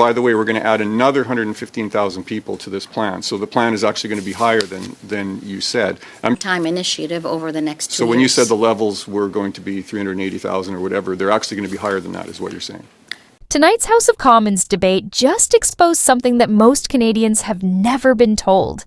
by the way, we're going to add another 115,000 people to this plan. So the plan is actually going to be higher than you said. Time initiative over the next 2 years. So when you said the levels were going to be 380,000 or whatever, they're actually going to be higher than that, is what you're saying. Tonight's House of Commons debate just exposed something that most Canadians have never been told.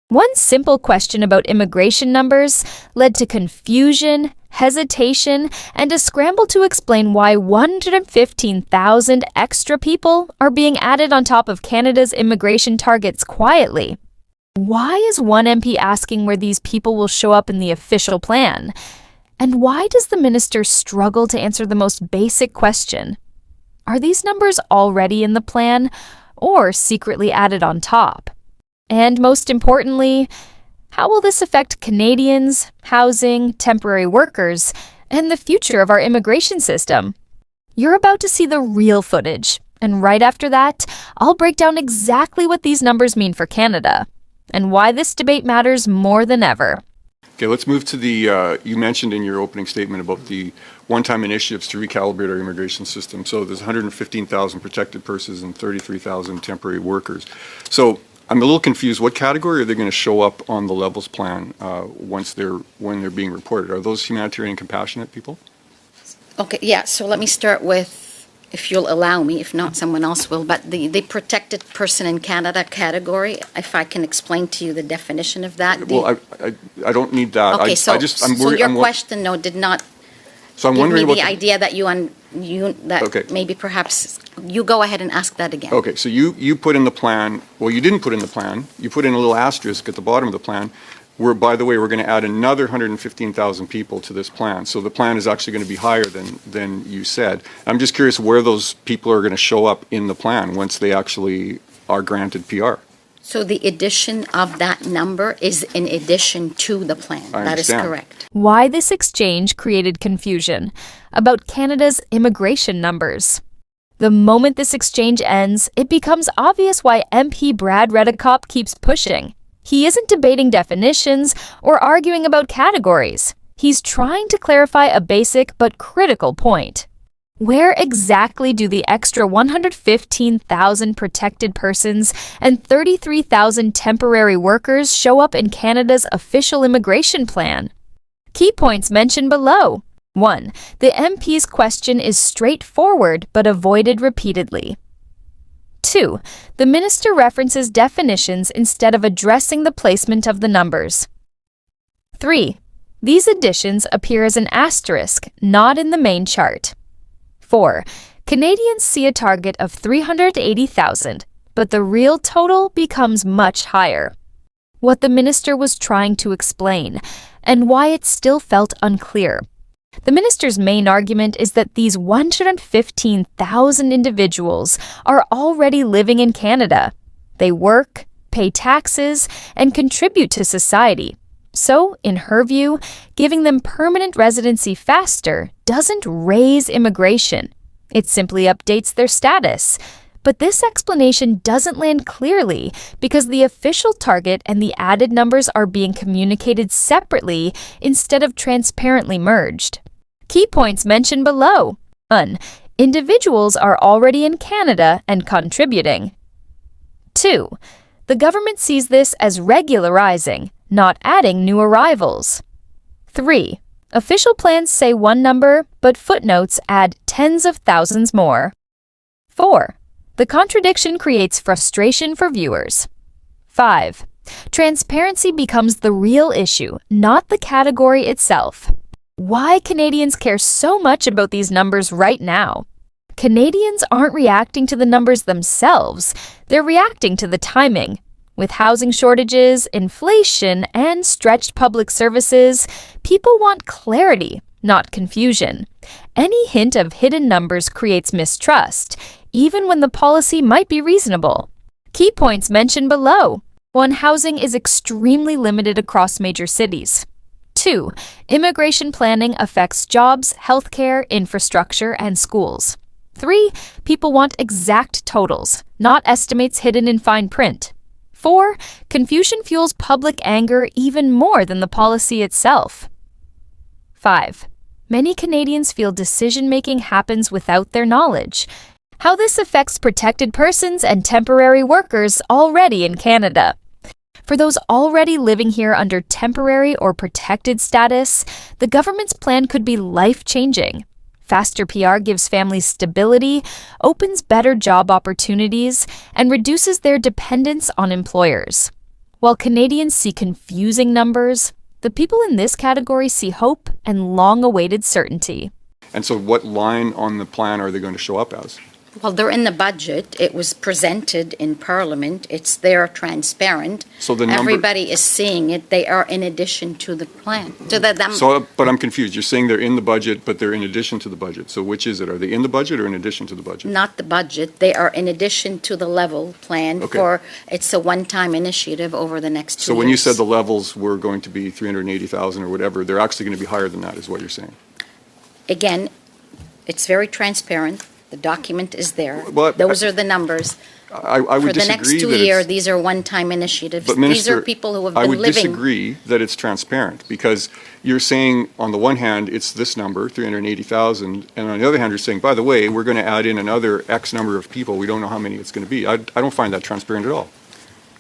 One simple question about immigration numbers led to confusion, hesitation, and a scramble to explain why 115,000 extra people are being added on top of Canada's immigration targets quietly. Why is one MP asking where these people will show up in the official plan? And why does the minister struggle to answer the most basic question? Are these numbers already in the plan or secretly added on top? And most importantly, how will this affect Canadians, housing, temporary workers, and the future of our immigration system? You're about to see the real footage, and right after that, I'll break down exactly what these numbers mean for Canada, and why this debate matters more than ever. Okay, let's move to the, you mentioned in your opening statement about the one-time initiatives to recalibrate our immigration system. So there's 115,000 protected persons and 33,000 temporary workers. So I'm a little confused. What category are they going to show up on the levels plan when they're being reported? Are those humanitarian compassionate people? Okay, yeah, so let me start with, if you'll allow me, if not someone else will, but the protected person in Canada category, if I can explain to you the definition of that. Well, I don't need that. Okay, so your question, no, did not so I'm give wondering me about the idea that okay. Maybe perhaps you go ahead and ask that again. Okay, so you put in the plan, well, you didn't put in the plan, you put in a little asterisk at the bottom of the plan, where, by the way, we're going to add another 115,000 people to this plan. So the plan is actually going to be higher than you said. I'm just curious where those people are going to show up in the plan once they actually are granted PR. So the addition of that number is in addition to the plan. That is correct. Why this exchange created confusion about Canada's immigration numbers. The moment this exchange ends, it becomes obvious why MP Brad Redekop keeps pushing. He isn't debating definitions or arguing about categories. He's trying to clarify a basic but critical point. Where exactly do the extra 115,000 protected persons and 33,000 temporary workers show up in Canada's official immigration plan? Key points mentioned below. 1. The MP's question is straightforward but avoided repeatedly. 2. The minister references definitions instead of addressing the placement of the numbers. 3. These additions appear as an asterisk, not in the main chart. 4. Canadians see a target of 380,000, but the real total becomes much higher. What the minister was trying to explain, and why it still felt unclear. The minister's main argument is that these 115,000 individuals are already living in Canada. They work, pay taxes, and contribute to society. So, in her view, giving them permanent residency faster doesn't raise immigration. It simply updates their status. But this explanation doesn't land clearly because the official target and the added numbers are being communicated separately instead of transparently merged. Key points mentioned below. 1. Individuals are already in Canada and contributing. 2. The government sees this as regularizing, not adding new arrivals. 3. Official plans say one number, but footnotes add tens of thousands more. 4. The contradiction creates frustration for viewers. 5. Transparency becomes the real issue, not the category itself. Why Canadians care so much about these numbers right now? Canadians aren't reacting to the numbers themselves, they're reacting to the timing. With housing shortages, inflation, and stretched public services, people want clarity, not confusion. Any hint of hidden numbers creates mistrust, even when the policy might be reasonable. Key points mentioned below. 1. Housing is extremely limited across major cities. 2. Immigration planning affects jobs, healthcare, infrastructure, and schools. 3. People want exact totals, not estimates hidden in fine print. 4. Confusion fuels public anger even more than the policy itself. 5. Many Canadians feel decision-making happens without their knowledge. how this affects protected persons and temporary workers already in Canada. For those already living here under temporary or protected status, the government's plan could be life-changing. Faster PR gives families stability, opens better job opportunities, and reduces their dependence on employers. While Canadians see confusing numbers, the people in this category see hope and long-awaited certainty. And so what line on the plan are they going to show up as? Well, they're in the budget. It was presented in Parliament. It's there, transparent. So the number- Everybody is seeing it. They are in addition to the plan. But I'm confused. You're saying they're in the budget, but they're in addition to the budget. So which is it? Are they in the budget or in addition to the budget? Not the budget. They are in addition to the level plan Okay. it's a one-time initiative over the next 2 years. So when you said the levels were going to be 380,000 or whatever, they're actually going to be higher than that, is what you're saying? Again, it's very transparent. The document is there. Well, Those are the numbers. I would For the next disagree 2 that years, it's... these are one-time initiatives. But These Minister, are people who have I been would living. disagree that it's transparent, because you're saying, on the one hand, it's this number, 380,000, and on the other hand, you're saying, by the way, we're going to add in another X number of people. We don't know how many it's going to be. I don't find that transparent at all.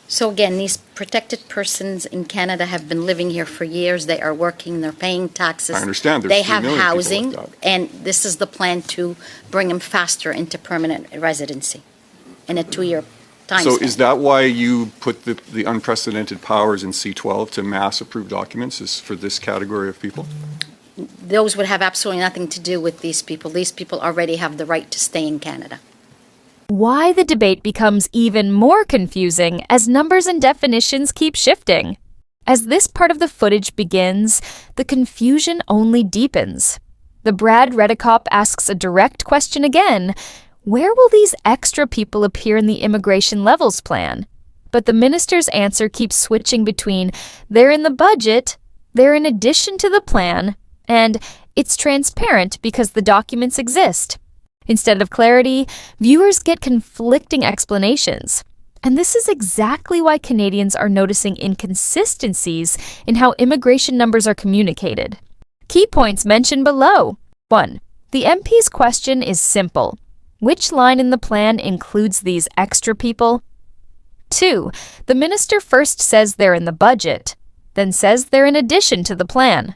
So again, these protected persons in Canada have been living here for years. They are working, they're paying taxes. I understand. There's They 3 have million people housing, like that. and this is the plan to bring them faster into permanent residency in a 2-year time So span. is that why you put the unprecedented powers in C-12 to mass approve documents, is for this category of people? Those would have absolutely nothing to do with these people. These people already have the right to stay in Canada. Why the debate becomes even more confusing as numbers and definitions keep shifting. As this part of the footage begins, the confusion only deepens. The Brad Redicop asks a direct question again: where will these extra people appear in the immigration levels plan? But the minister's answer keeps switching between they're in the budget, they're in addition to the plan, and it's transparent because the documents exist. Instead of clarity, viewers get conflicting explanations. And this is exactly why Canadians are noticing inconsistencies in how immigration numbers are communicated. Key points mentioned below. 1. The MP's question is simple. Which line in the plan includes these extra people? 2. The minister first says they're in the budget, then says they're in addition to the plan.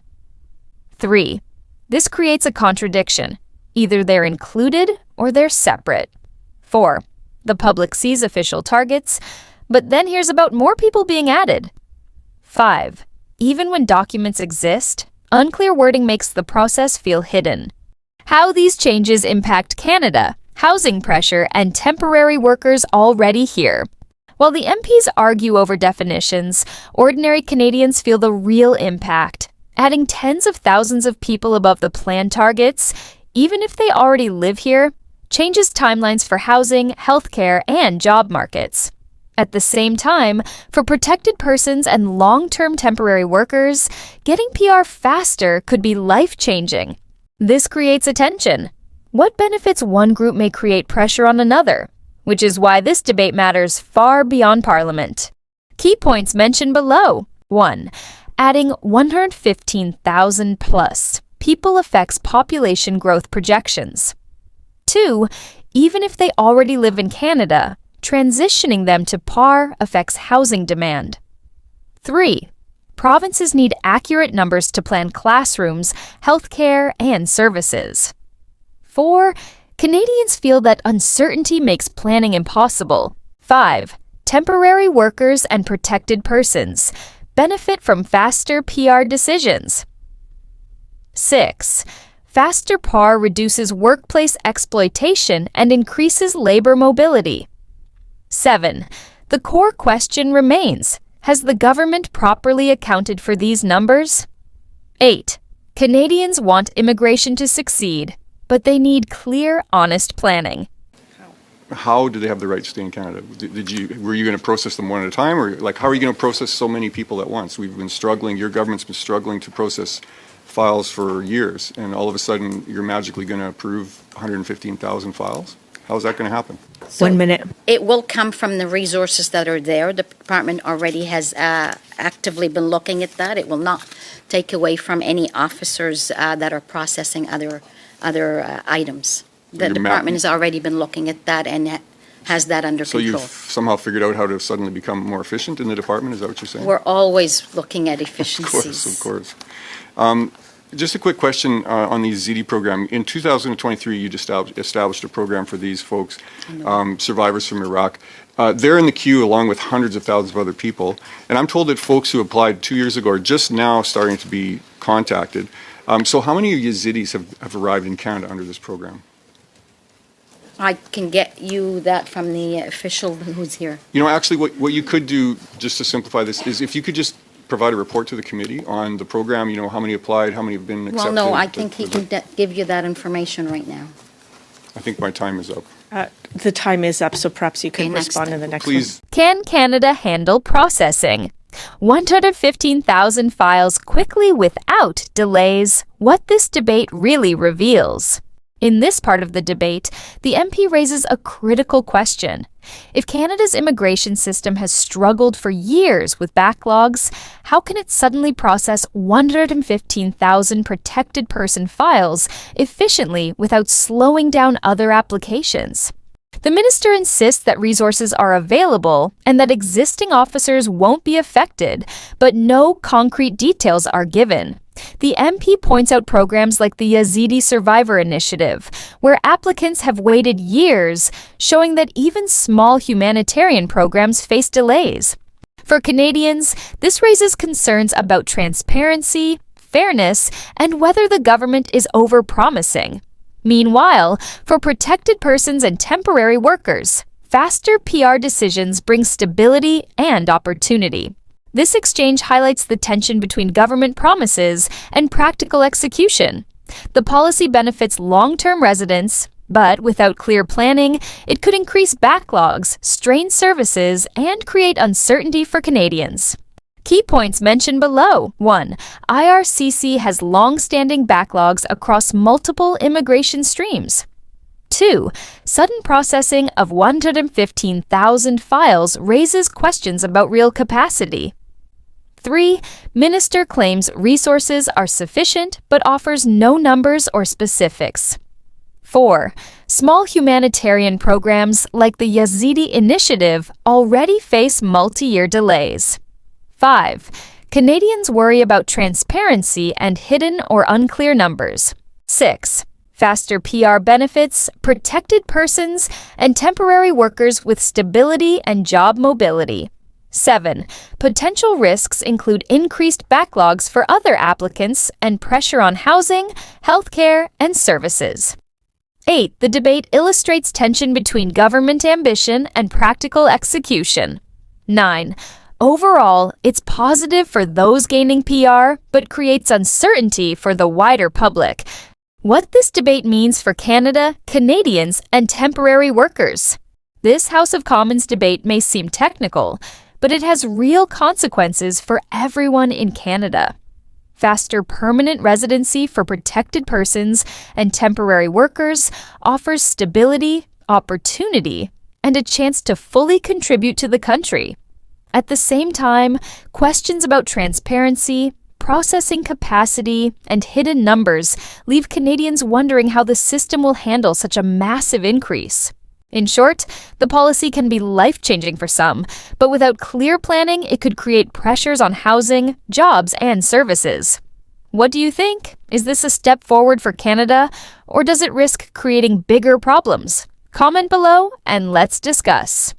3. This creates a contradiction. Either they're included or they're separate. 4. The public sees official targets, but then hears about more people being added. 5. Even when documents exist, unclear wording makes the process feel hidden. How these changes impact Canada, housing pressure, and temporary workers already here. While the MPs argue over definitions, ordinary Canadians feel the real impact. Adding tens of thousands of people above the plan targets, even if they already live here, changes timelines for housing, healthcare, and job markets. At the same time, for protected persons and long-term temporary workers, getting PR faster could be life-changing. This creates a tension. What benefits one group may create pressure on another, which is why this debate matters far beyond Parliament. Key points mentioned below. 1. Adding 115,000 plus people affects population growth projections. 2. Even if they already live in Canada, transitioning them to PAR affects housing demand. 3. Provinces need accurate numbers to plan classrooms, healthcare, and services. 4. Canadians feel that uncertainty makes planning impossible. 5. Temporary workers and protected persons benefit from faster PR decisions. 6. Faster PAR reduces workplace exploitation and increases labor mobility. 7. The core question remains: has the government properly accounted for these numbers? 8. Canadians want immigration to succeed, but they need clear, honest planning. How do they have the right to stay in Canada? Were you going to process them one at a time, or how are you going to process so many people at once? We've been struggling, your government's been struggling to process files for years, and all of a sudden you're magically going to approve 115,000 files? How's that going to happen? 1 minute. It will come from the resources that are there. The department already has actively been looking at that. It will not take away from any officers that are processing other items. The Your map- department has already been looking at that and has that under So control. you've somehow figured out how to suddenly become more efficient in the department, is that what you're saying? We're always looking at Of efficiencies. course. Just a quick question on the ZD program. In 2023, you just established a program for these folks, survivors from Iraq. They're in the queue along with hundreds of thousands of other people. And I'm told that folks who applied 2 years ago are just now starting to be contacted. So how many Yazidis have arrived in Canada under this program? I can get you that from the official who's here. You know, actually, what you could do, just to simplify this, is if you could just provide a report to the committee on the program, you know, how many applied, how many have been accepted. Well, no, I think he can give you that information right now. I think my time is up. The time is up, so perhaps you Okay, can next respond time. in the next Please. Can Canada handle processing 115,000 files quickly without delays? What this debate really reveals. In this part of the debate, the MP raises a critical question. If Canada's immigration system has struggled for years with backlogs, how can it suddenly process 115,000 protected person files efficiently without slowing down other applications? The minister insists that resources are available and that existing officers won't be affected, but no concrete details are given. The MP points out programs like the Yazidi Survivor Initiative, where applicants have waited years, showing that even small humanitarian programs face delays. For Canadians, this raises concerns about transparency, fairness, and whether the government is overpromising. Meanwhile, for protected persons and temporary workers, faster PR decisions bring stability and opportunity. This exchange highlights the tension between government promises and practical execution. The policy benefits long-term residents, but without clear planning, it could increase backlogs, strain services, and create uncertainty for Canadians. Key points mentioned below. 1. IRCC has long-standing backlogs across multiple immigration streams. 2. Sudden processing of 115,000 files raises questions about real capacity. 3. Minister claims resources are sufficient but offers no numbers or specifics. 4. Small humanitarian programs like the Yazidi Initiative already face multi-year delays. 5. Canadians worry about transparency and hidden or unclear numbers. 6. Faster PR benefits, protected persons, and temporary workers with stability and job mobility. 7. Potential risks include increased backlogs for other applicants and pressure on housing, healthcare, and services. 8. The debate illustrates tension between government ambition and practical execution. 9. Overall, it's positive for those gaining PR, but creates uncertainty for the wider public. What this debate means for Canada, Canadians, and temporary workers. This House of Commons debate may seem technical, but it has real consequences for everyone in Canada. Faster permanent residency for protected persons and temporary workers offers stability, opportunity, and a chance to fully contribute to the country. At the same time, questions about transparency, processing capacity, and hidden numbers leave Canadians wondering how the system will handle such a massive increase. In short, the policy can be life-changing for some, but without clear planning, it could create pressures on housing, jobs, and services. What do you think? Is this a step forward for Canada, or does it risk creating bigger problems? Comment below and let's discuss.